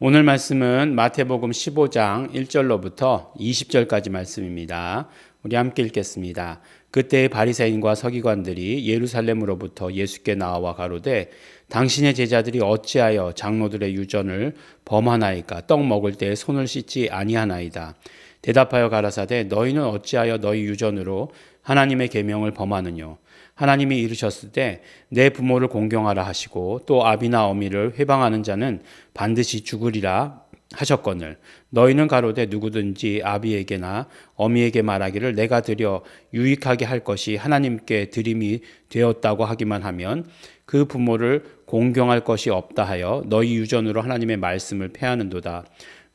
오늘 말씀은 마태복음 15장 1절로부터 20절까지 말씀입니다. 우리 함께 읽겠습니다. 그때 바리새인과 서기관들이 예루살렘으로부터 예수께 나와 가로되 당신의 제자들이 어찌하여 장로들의 유전을 범하나이까? 떡 먹을 때 손을 씻지 아니하나이다. 대답하여 가라사대 너희는 어찌하여 너희 유전으로 하나님의 계명을 범하느뇨? 하나님이 이르셨을 때 내 부모를 공경하라 하시고 또 아비나 어미를 회방하는 자는 반드시 죽으리라 하셨거늘 너희는 가로되 누구든지 아비에게나 어미에게 말하기를 내가 드려 유익하게 할 것이 하나님께 드림이 되었다고 하기만 하면 그 부모를 공경할 것이 없다 하여 너희 유전으로 하나님의 말씀을 폐하는도다.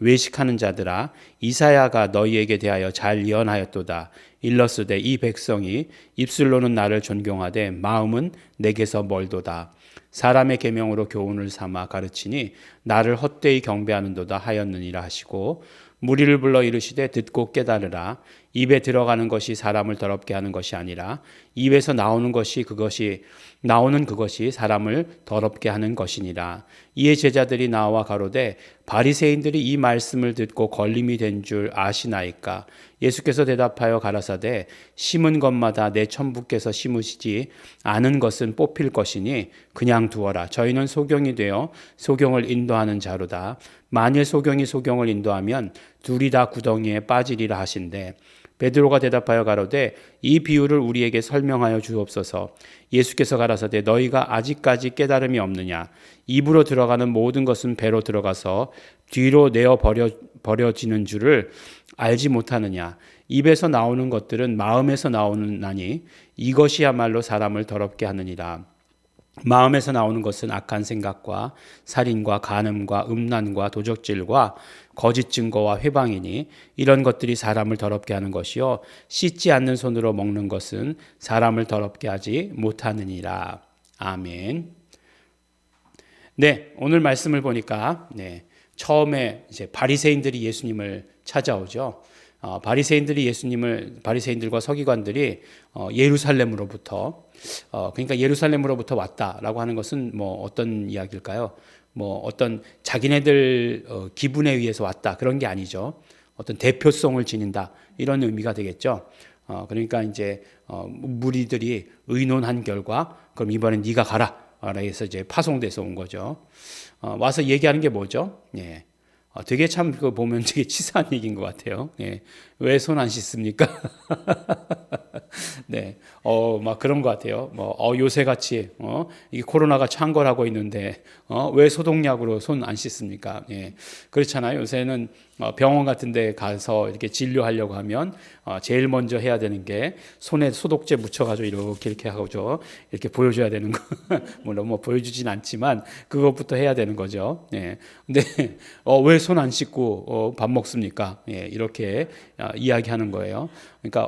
외식하는 자들아 이사야가 너희에게 대하여 잘 예언하였도다. 일러스되 이 백성이 입술로는 나를 존경하되 마음은 내게서 멀도다. 사람의 계명으로 교훈을 삼아 가르치니 나를 헛되이 경배하는도다 하였느니라 하시고 무리를 불러 이르시되 듣고 깨달으라. 입에 들어가는 것이 사람을 더럽게 하는 것이 아니라 입에서 나오는 그것이 사람을 더럽게 하는 것이니라. 이에 제자들이 나와 가로되 바리새인들이 이 말씀을 듣고 걸림이 된 줄 아시나이까? 예수께서 대답하여 가라사대 심은 것마다 내 천부께서 심으시지 않은 것은 뽑힐 것이니 그냥 두어라. 저희는 소경이 되어 소경을 인도하는 자로다. 만일 소경이 소경을 인도하면 둘이 다 구덩이에 빠지리라 하신대. 베드로가 대답하여 가로되 이 비유를 우리에게 설명하여 주옵소서. 예수께서 가라사대 너희가 아직까지 깨달음이 없느냐? 입으로 들어가는 모든 것은 배로 들어가서 뒤로 내어 버려지는 줄을 알지 못하느냐? 입에서 나오는 것들은 마음에서 나오나니 이것이야말로 사람을 더럽게 하느니라. 마음에서 나오는 것은 악한 생각과 살인과 간음과 음란과 도적질과 거짓 증거와 회방이니 이런 것들이 사람을 더럽게 하는 것이요 씻지 않는 손으로 먹는 것은 사람을 더럽게 하지 못하느니라. 아멘. 네, 오늘 말씀을 보니까 처음에 이제 바리새인들이 예수님을 찾아오죠. 바리새인들과 서기관들이 예루살렘으로부터 그러니까 예루살렘으로부터 왔다라고 하는 것은 뭐 어떤 이야기일까요? 뭐 어떤 자기네들 기분에 의해서 왔다 그런 게 아니죠. 어떤 대표성을 지닌다 이런 의미가 되겠죠. 그러니까 이제 무리들이 의논한 결과 그럼 이번엔 네가 가라. 그래서 이제 파송돼서 온 거죠. 와서 얘기하는 게 뭐죠? 예. 되게 참 그거 보면 되게 치사한 얘기인 것 같아요. 예. 왜 손 안 씻습니까? 네, 막 그런 것 같아요. 요새 같이, 이게 코로나가 창궐하고 있는데, 왜 소독약으로 손 안 씻습니까? 예. 그렇잖아요. 요새는 병원 같은 데 가서 이렇게 진료하려고 하면, 제일 먼저 해야 되는 게 손에 소독제 묻혀가지고 이렇게 하고죠. 이렇게 보여줘야 되는 거. 물론 뭐 보여주진 않지만, 그것부터 해야 되는 거죠. 예. 근데, 왜 손 안 씻고, 밥 먹습니까? 예. 이렇게 이야기하는 거예요. 그러니까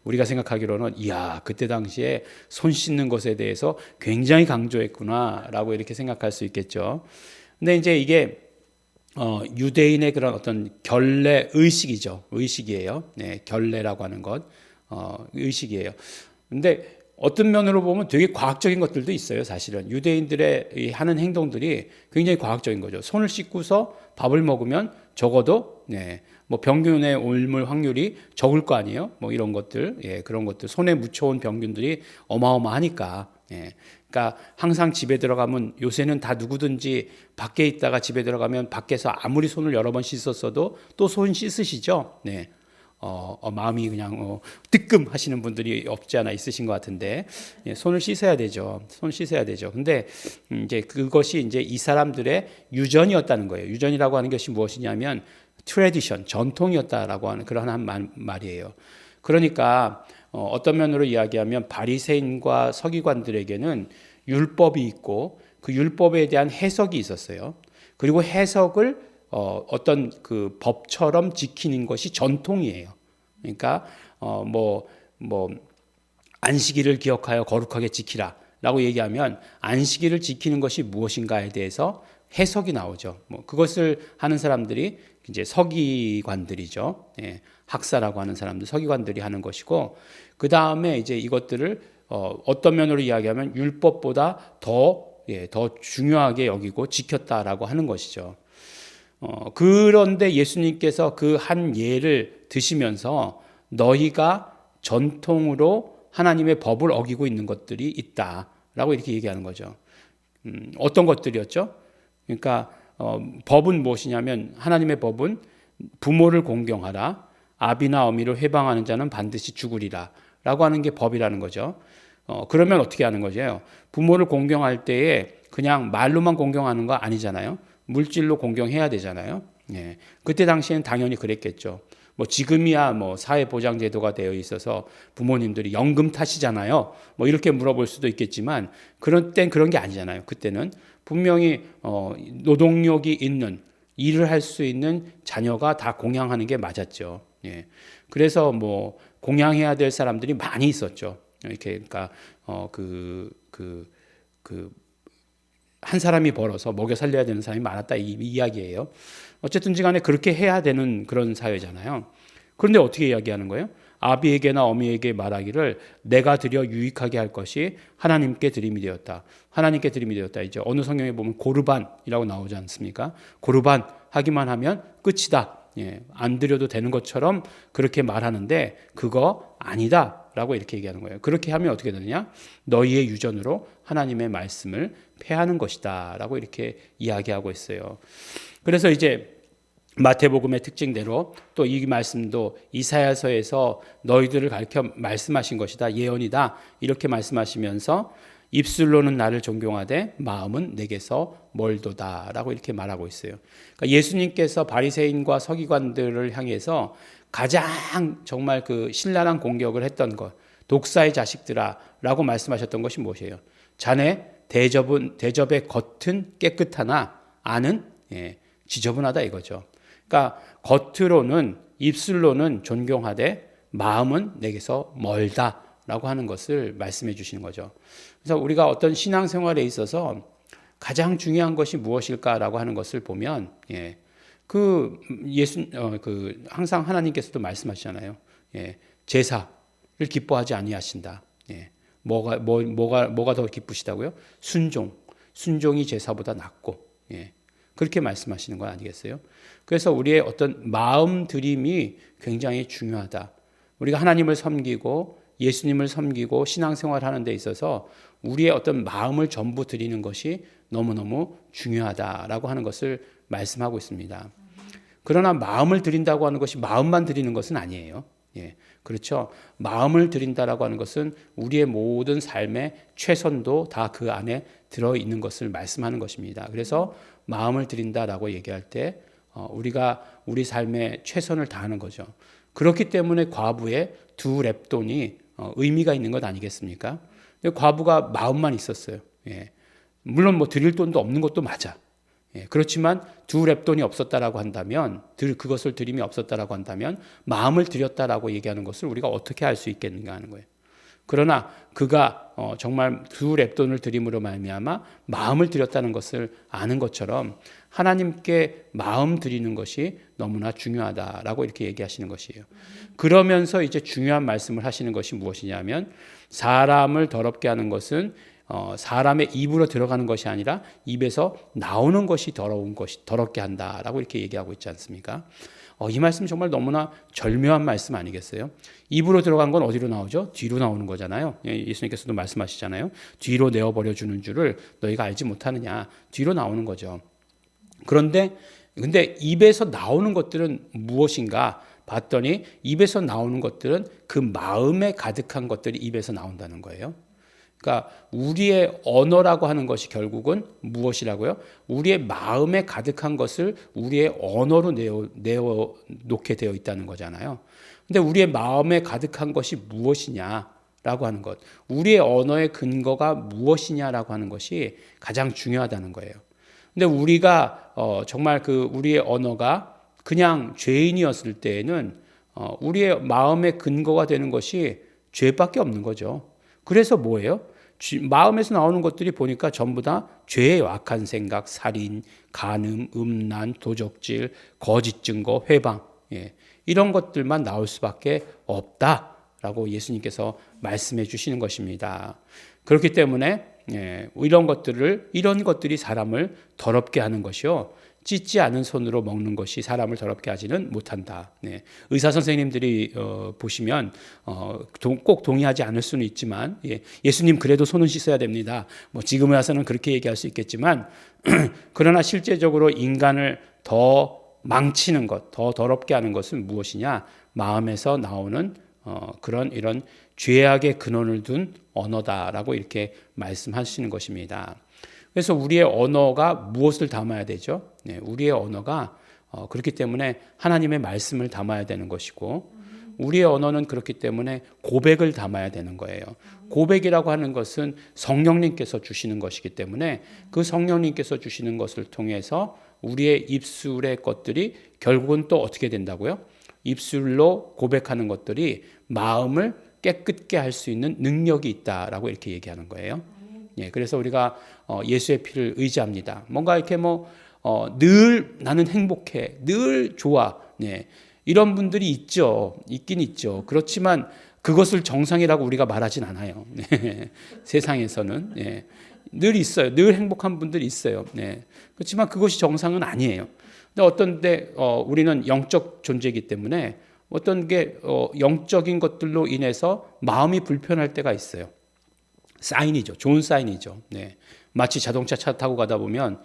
우리가 생각하기로는 이야 그때 당시에 손 씻는 것에 대해서 굉장히 강조했구나라고 이렇게 생각할 수 있겠죠. 근데 이제 이게 유대인의 그런 어떤 결례 의식이에요. 네, 결례라고 하는 것 의식이에요. 근데 어떤 면으로 보면 되게 과학적인 것들도 있어요. 사실은 유대인들의 하는 행동들이 굉장히 과학적인 거죠. 손을 씻고서 밥을 먹으면 적어도 뭐 병균에 옮을 확률이 적을 거 아니에요. 뭐 이런 것들, 그런 것들 손에 묻혀온 병균들이 어마어마하니까. 그러니까 항상 집에 들어가면 요새는 다 누구든지 밖에 있다가 집에 들어가면 밖에서 아무리 손을 여러 번 씻었어도 또 손 씻으시죠. 네. 마음이 그냥 뜨끔 하시는 분들이 없지 않아 있으신 것 같은데 손을 씻어야 되죠. 손 씻어야 되죠. 근데 이제 그것이 이제 이 사람들의 유전이었다는 거예요. 유전이라고 하는 것이 무엇이냐면 트래디션, 전통이었다라고 하는 그러한 말이에요. 그러니까 어떤 면으로 이야기하면 바리새인과 서기관들에게는 율법이 있고 그 율법에 대한 해석이 있었어요. 그리고 해석을 어떤 그 법처럼 지키는 것이 전통이에요. 그러니까 안식일을 기억하여 거룩하게 지키라라고 얘기하면 안식일을 지키는 것이 무엇인가에 대해서 해석이 나오죠. 그것을 하는 사람들이 이제 서기관들이죠. 학사라고 하는 사람들, 서기관들이 하는 것이고, 그 다음에 이제 이것들을 어떤 면으로 이야기하면 율법보다 더 더 중요하게 여기고 지켰다라고 하는 것이죠. 그런데 예수님께서 그 한 예를 드시면서 너희가 전통으로 하나님의 법을 어기고 있는 것들이 있다라고 이렇게 얘기하는 거죠. 어떤 것들이었죠? 그러니까 법은 무엇이냐면 하나님의 법은 부모를 공경하라, 아비나 어미를 회방하는 자는 반드시 죽으리라 라고 하는 게 법이라는 거죠. 그러면 어떻게 하는 거죠? 부모를 공경할 때에 그냥 말로만 공경하는 거 아니잖아요. 물질로 공경해야 되잖아요. 예. 그때 당시에는 당연히 그랬겠죠. 뭐 지금이야 뭐 사회보장제도가 되어 있어서 부모님들이 연금 타시잖아요. 뭐 이렇게 물어볼 수도 있겠지만 그런 땐 그런 게 아니잖아요. 그때는 분명히 노동력이 있는 일을 할 수 있는 자녀가 다 공양하는 게 맞았죠. 예. 그래서 뭐 공양해야 될 사람들이 많이 있었죠. 이렇게 그러니까 한 사람이 벌어서 먹여 살려야 되는 사람이 많았다 이 이야기예요. 어쨌든지 간에 그렇게 해야 되는 그런 사회잖아요. 그런데 어떻게 이야기하는 거예요? 아비에게나 어미에게 말하기를 내가 드려 유익하게 할 것이 하나님께 드림이 되었다. 하나님께 드림이 되었다. 이제 어느 성경에 보면 고르반이라고 나오지 않습니까? 고르반 하기만 하면 끝이다. 예, 안 드려도 되는 것처럼 그렇게 말하는데 그거 아니다 라고 이렇게 얘기하는 거예요. 그렇게 하면 어떻게 되느냐? 너희의 유전으로 하나님의 말씀을 폐하는 것이다 라고 이렇게 이야기하고 있어요. 그래서 이제 마태복음의 특징대로 또 이 말씀도 이사야서에서 너희들을 가르쳐 말씀하신 것이다, 예언이다 이렇게 말씀하시면서 입술로는 나를 존경하되 마음은 내게서 멀도다라고 이렇게 말하고 있어요. 그러니까 예수님께서 바리새인과 서기관들을 향해서 가장 정말 그 신랄한 공격을 했던 것, 독사의 자식들아라고 말씀하셨던 것이 무엇이에요? 자네 대접의 겉은 깨끗하나 안은 지저분하다 이거죠. 그러니까 겉으로는 입술로는 존경하되 마음은 내게서 멀다라고 하는 것을 말씀해 주시는 거죠. 그래서 우리가 어떤 신앙생활에 있어서 가장 중요한 것이 무엇일까라고 하는 것을 보면 항상 하나님께서도 말씀하시잖아요. 제사를 기뻐하지 아니하신다. 뭐가 더 기쁘시다고요? 순종이 제사보다 낫고 그렇게 말씀하시는 거 아니겠어요? 그래서 우리의 어떤 마음 들임이 굉장히 중요하다. 우리가 하나님을 섬기고 예수님을 섬기고 신앙생활 하는 데 있어서 우리의 어떤 마음을 전부 드리는 것이 너무너무 중요하다라고 하는 것을 말씀하고 있습니다. 그러나 마음을 드린다고 하는 것이 마음만 드리는 것은 아니에요. 그렇죠. 마음을 드린다라고 하는 것은 우리의 모든 삶의 최선도 다 그 안에 들어있는 것을 말씀하는 것입니다. 그래서 마음을 드린다라고 얘기할 때 우리가 우리 삶의 최선을 다하는 거죠. 그렇기 때문에 과부의 2렙돈이 의미가 있는 것 아니겠습니까? 근데 과부가 마음만 있었어요. 물론 뭐 드릴 돈도 없는 것도 맞아. 그렇지만 2렙돈이 없었다라고 한다면, 그것을 드림이 없었다라고 한다면 마음을 드렸다라고 얘기하는 것을 우리가 어떻게 알 수 있겠는가 하는 거예요. 그러나 그가 정말 2렙돈을 드림으로 말미암아 마음을 드렸다는 것을 아는 것처럼 하나님께 마음 드리는 것이 너무나 중요하다라고 이렇게 얘기하시는 것이에요. 그러면서 이제 중요한 말씀을 하시는 것이 무엇이냐면 사람을 더럽게 하는 것은 사람의 입으로 들어가는 것이 아니라 입에서 나오는 것이 더럽게 한다라고 이렇게 얘기하고 있지 않습니까? 이 말씀 정말 너무나 절묘한 말씀 아니겠어요? 입으로 들어간 건 어디로 나오죠? 뒤로 나오는 거잖아요. 예수님께서도 말씀하시잖아요. 뒤로 내어버려 주는 줄을 너희가 알지 못하느냐. 뒤로 나오는 거죠. 근데 입에서 나오는 것들은 무엇인가 봤더니 입에서 나오는 것들은 그 마음에 가득한 것들이 입에서 나온다는 거예요. 그러니까 우리의 언어라고 하는 것이 결국은 무엇이라고요? 우리의 마음에 가득한 것을 우리의 언어로 내어 놓게 되어 있다는 거잖아요. 근데 우리의 마음에 가득한 것이 무엇이냐라고 하는 것, 우리의 언어의 근거가 무엇이냐라고 하는 것이 가장 중요하다는 거예요. 근데 우리가 정말 우리의 언어가 그냥 죄인이었을 때에는 우리의 마음의 근거가 되는 것이 죄밖에 없는 거죠. 그래서 뭐예요? 마음에서 나오는 것들이 보니까 전부 다 죄의 악한 생각, 살인, 간음, 음란, 도적질, 거짓 증거, 회방 이런 것들만 나올 수밖에 없다라고 예수님께서 말씀해 주시는 것입니다. 그렇기 때문에 이런 것들이 사람을 더럽게 하는 것이요. 찢지 않은 손으로 먹는 것이 사람을 더럽게 하지는 못한다. 의사 선생님들이 보시면 꼭 동의하지 않을 수는 있지만 예수님 그래도 손은 씻어야 됩니다. 뭐 지금 와서는 그렇게 얘기할 수 있겠지만 그러나 실제적으로 인간을 더 망치는 것, 더 더럽게 하는 것은 무엇이냐? 마음에서 나오는 이런 죄악의 근원을 둔 언어다라고 이렇게 말씀하시는 것입니다. 그래서 우리의 언어가 무엇을 담아야 되죠? 우리의 언어가 그렇기 때문에 하나님의 말씀을 담아야 되는 것이고 우리의 언어는 그렇기 때문에 고백을 담아야 되는 거예요. 고백이라고 하는 것은 성령님께서 주시는 것이기 때문에 그 성령님께서 주시는 것을 통해서 우리의 입술의 것들이 결국은 또 어떻게 된다고요? 입술로 고백하는 것들이 마음을 깨끗게 할 수 있는 능력이 있다라고 이렇게 얘기하는 거예요. 그래서 우리가 예수의 피를 의지합니다. 뭔가 이렇게 늘 나는 행복해, 늘 좋아. 이런 분들이 있긴 있죠. 그렇지만 그것을 정상이라고 우리가 말하진 않아요. 세상에서는 늘 있어요. 늘 행복한 분들이 있어요. 그렇지만 그것이 정상은 아니에요. 근데 어떤데 우리는 영적 존재이기 때문에 어떤 게 영적인 것들로 인해서 마음이 불편할 때가 있어요. 사인이죠. 좋은 사인이죠. 마치 자동차 차 타고 가다 보면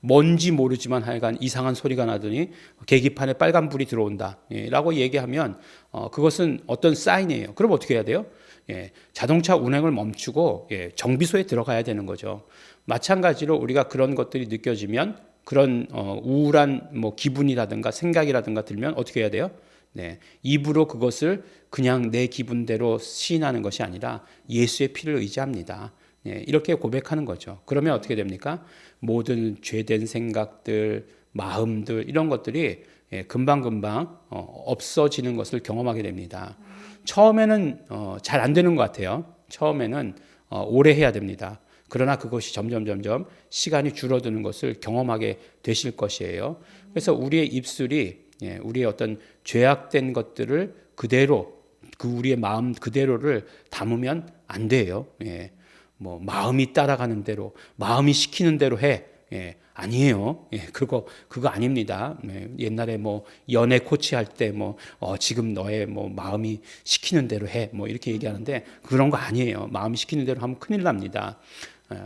뭔지 모르지만 하여간 이상한 소리가 나더니 계기판에 빨간 불이 들어온다 라고 얘기하면 그것은 어떤 사인이에요. 그럼 어떻게 해야 돼요? 자동차 운행을 멈추고 정비소에 들어가야 되는 거죠. 마찬가지로 우리가 그런 것들이 느껴지면 그런 우울한 기분이라든가 생각이라든가 들면 어떻게 해야 돼요? 입으로 그것을 그냥 내 기분대로 시인하는 것이 아니라 예수의 피를 의지합니다. 이렇게 고백하는 거죠. 그러면 어떻게 됩니까? 모든 죄된 생각들, 마음들 이런 것들이 금방금방 없어지는 것을 경험하게 됩니다. 처음에는 잘 안 되는 것 같아요. 처음에는 오래 해야 됩니다. 그러나 그것이 점점 시간이 줄어드는 것을 경험하게 되실 것이에요. 그래서 우리의 입술이 우리의 어떤 죄악된 것들을 그대로 우리의 마음 그대로를 담으면 안 돼요. 마음이 따라가는 대로, 마음이 시키는 대로 해. 아니에요. 그거 아닙니다. 옛날에 연애 코치할 때 지금 너의 마음이 시키는 대로 해. 이렇게 얘기하는데 그런 거 아니에요. 마음이 시키는 대로 하면 큰일 납니다.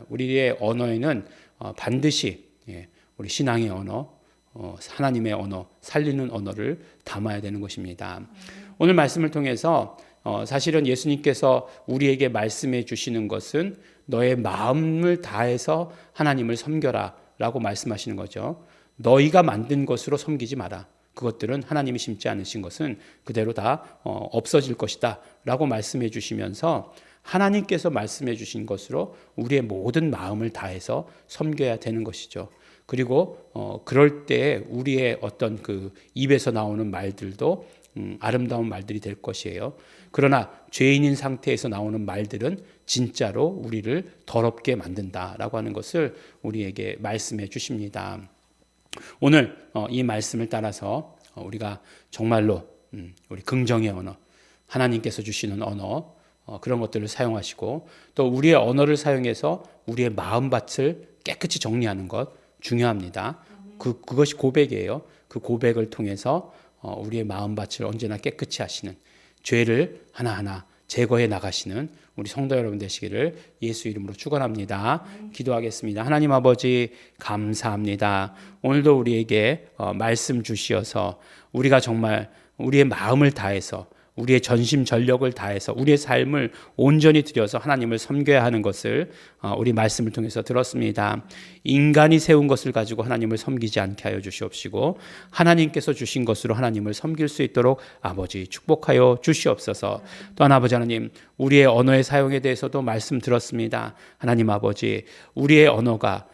우리의 언어에는 반드시 우리 신앙의 언어, 하나님의 언어, 살리는 언어를 담아야 되는 것입니다. 오늘 말씀을 통해서 사실은 예수님께서 우리에게 말씀해 주시는 것은 너의 마음을 다해서 하나님을 섬겨라 라고 말씀하시는 거죠. 너희가 만든 것으로 섬기지 마라. 그것들은 하나님이 심지 않으신 것은 그대로 다 없어질 것이다 라고 말씀해 주시면서 하나님께서 말씀해 주신 것으로 우리의 모든 마음을 다해서 섬겨야 되는 것이죠. 그리고 그럴 때 우리의 어떤 그 입에서 나오는 말들도 아름다운 말들이 될 것이에요. 그러나 죄인인 상태에서 나오는 말들은 진짜로 우리를 더럽게 만든다라고 하는 것을 우리에게 말씀해 주십니다. 오늘 이 말씀을 따라서 우리가 정말로 우리 긍정의 언어, 하나님께서 주시는 언어, 그런 것들을 사용하시고 또 우리의 언어를 사용해서 우리의 마음밭을 깨끗이 정리하는 것 중요합니다. 그것이 고백이에요. 그 고백을 통해서 우리의 마음밭을 언제나 깨끗이 하시는, 죄를 하나하나 제거해 나가시는 우리 성도 여러분 되시기를 예수 이름으로 축원합니다. 기도하겠습니다. 하나님 아버지 감사합니다. 오늘도 우리에게 말씀 주시어서 우리가 정말 우리의 마음을 다해서 우리의 전심 전력을 다해서 우리의 삶을 온전히 들여서 하나님을 섬겨야 하는 것을 우리 말씀을 통해서 들었습니다. 인간이 세운 것을 가지고 하나님을 섬기지 않게 하여 주시옵시고 하나님께서 주신 것으로 하나님을 섬길 수 있도록 아버지 축복하여 주시옵소서. 또한 아버지 하나님 우리의 언어의 사용에 대해서도 말씀 들었습니다. 하나님 아버지 우리의 언어가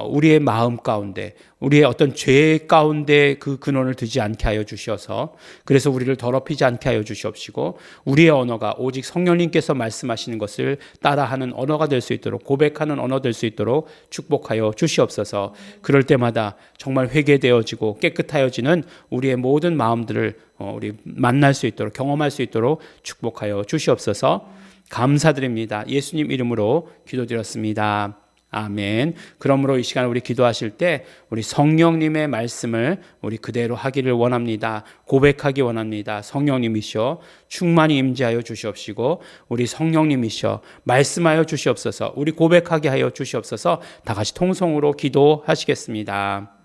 우리의 마음 가운데 우리의 어떤 죄 가운데 그 근원을 두지 않게 하여 주셔서 그래서 우리를 더럽히지 않게 하여 주시옵시고 우리의 언어가 오직 성령님께서 말씀하시는 것을 따라하는 언어가 될 수 있도록 고백하는 언어 될 수 있도록 축복하여 주시옵소서. 그럴 때마다 정말 회개되어지고 깨끗하여지는 우리의 모든 마음들을 우리 만날 수 있도록 경험할 수 있도록 축복하여 주시옵소서. 감사드립니다. 예수님 이름으로 기도드렸습니다. 아멘. 그러므로 이 시간 우리 기도하실 때 우리 성령님의 말씀을 우리 그대로 하기를 원합니다. 고백하기 원합니다. 성령님이시여 충만히 임재하여 주시옵시고 우리 성령님이시여 말씀하여 주시옵소서. 우리 고백하게 하여 주시옵소서. 다 같이 통성으로 기도하시겠습니다.